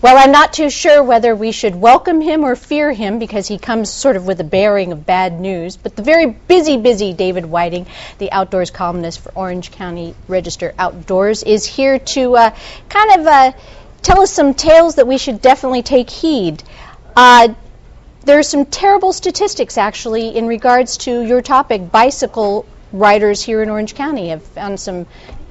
Well, I'm not too sure whether we should welcome him or fear him because he comes sort of with a bearing of bad news. But the very busy David Whiting, the outdoors columnist for Orange County Register Outdoors, is here to tell us some tales that we should definitely take heed. There are some terrible statistics, actually, in regards to your topic. Bicycle riders here in Orange County have found some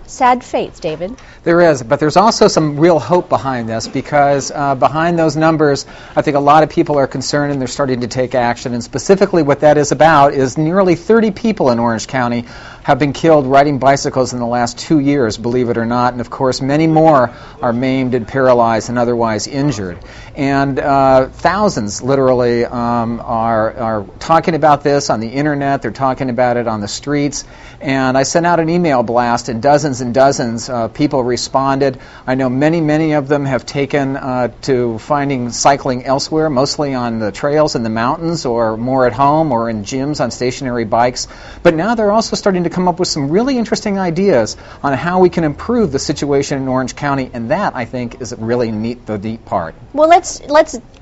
sad fates, David. There is, but there's also some real hope behind this because behind those numbers, I think a lot of people are concerned and they're starting to take action. And specifically what that is about is nearly 30 people in Orange County have been killed riding bicycles in the last 2 years, believe it or not. And of course, many more are maimed and paralyzed and otherwise injured. And thousands literally are talking about this on the internet. They're talking about it on the streets. And I sent out an email blast and dozens of people responded. I know many of them have taken to finding cycling elsewhere, mostly on the trails in the mountains or more at home or in gyms on stationary bikes. But now they're also starting to come up with some really interesting ideas on how we can improve the situation in Orange County, and that, I think, is really the neat part. Well, let's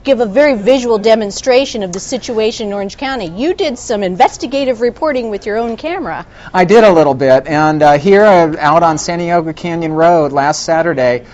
give a very visual demonstration of the situation in Orange County. You did some investigative reporting with your own camera. I did a little bit, and here out on Santiago Canyon Road last Saturday,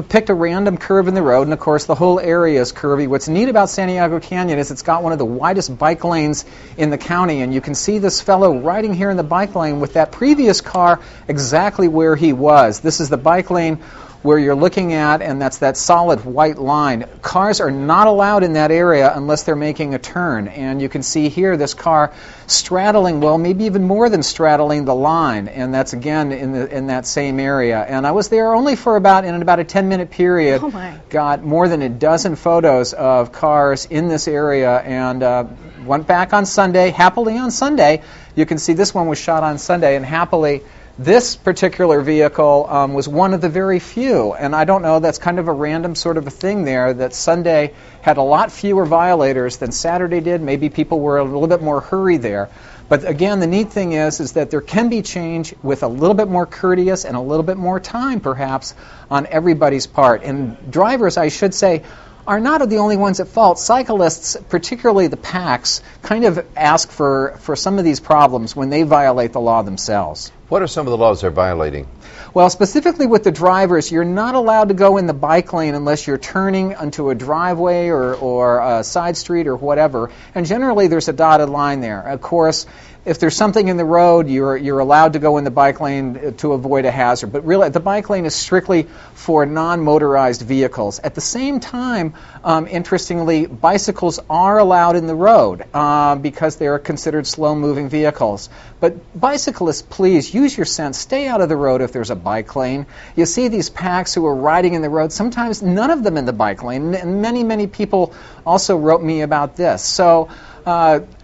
picked a random curve in the road, and of course the whole area is curvy. What's neat about Santiago Canyon is it's got one of the widest bike lanes in the county, and you can see this fellow riding here in the bike lane with that previous car exactly where he was. This is the bike lane where you're looking at, and that's that solid white line. Cars are not allowed in that area unless they're making a turn, and you can see here this car straddling, well, maybe even more than straddling the line, and that's again in that same area. And I was there only for about a 10-minute period. Oh my. Got more than a dozen photos of cars in this area, and went back on Sunday. Happily on Sunday, you can see this one was shot on Sunday, and happily this particular vehicle was one of the very few, and I don't know, that's kind of a random sort of a thing there, that Sunday had a lot fewer violators than Saturday did. Maybe people were a little bit more hurried there. But again, the neat thing is that there can be change with a little bit more courteous and a little bit more time, perhaps, on everybody's part. And drivers, I should say, are not the only ones at fault. Cyclists, particularly the packs, kind of ask for some of these problems when they violate the law themselves. What are some of the laws they're violating? Well, specifically with the drivers, you're not allowed to go in the bike lane unless you're turning onto a driveway or a side street or whatever. And generally there's a dotted line there. Of course, if there's something in the road, you're allowed to go in the bike lane to avoid a hazard. But really, the bike lane is strictly for non-motorized vehicles. At the same time, interestingly, bicycles are allowed in the road because they are considered slow-moving vehicles. But bicyclists, please use your sense. Stay out of the road if there's a bike lane. You see these packs who are riding in the road, sometimes none of them in the bike lane. And many people also wrote me about this. So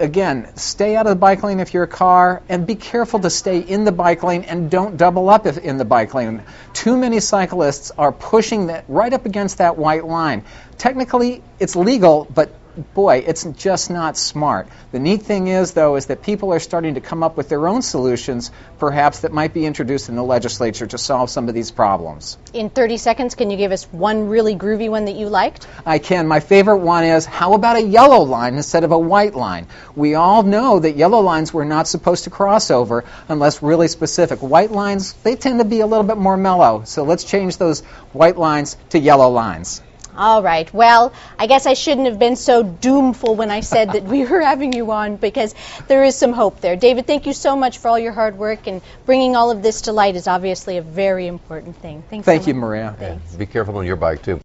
again, stay out of the bike lane if you're a car, and be careful to stay in the bike lane and don't double up in the bike lane. Too many cyclists are pushing that right up against that white line. Technically, it's legal, but boy, it's just not smart. The neat thing is, though, is that people are starting to come up with their own solutions, perhaps, that might be introduced in the legislature to solve some of these problems. In 30 seconds, can you give us one really groovy one that you liked? I can. My favorite one is, how about a yellow line instead of a white line? We all know that yellow lines we're not supposed to cross over unless really specific. White lines, they tend to be a little bit more mellow, so let's change those white lines to yellow lines. All right. Well, I guess I shouldn't have been so doomful when I said that we were having you on, because there is some hope there. David, thank you so much for all your hard work, and bringing all of this to light is obviously a very important thing. Thank you, Maria. Be careful on your bike, too.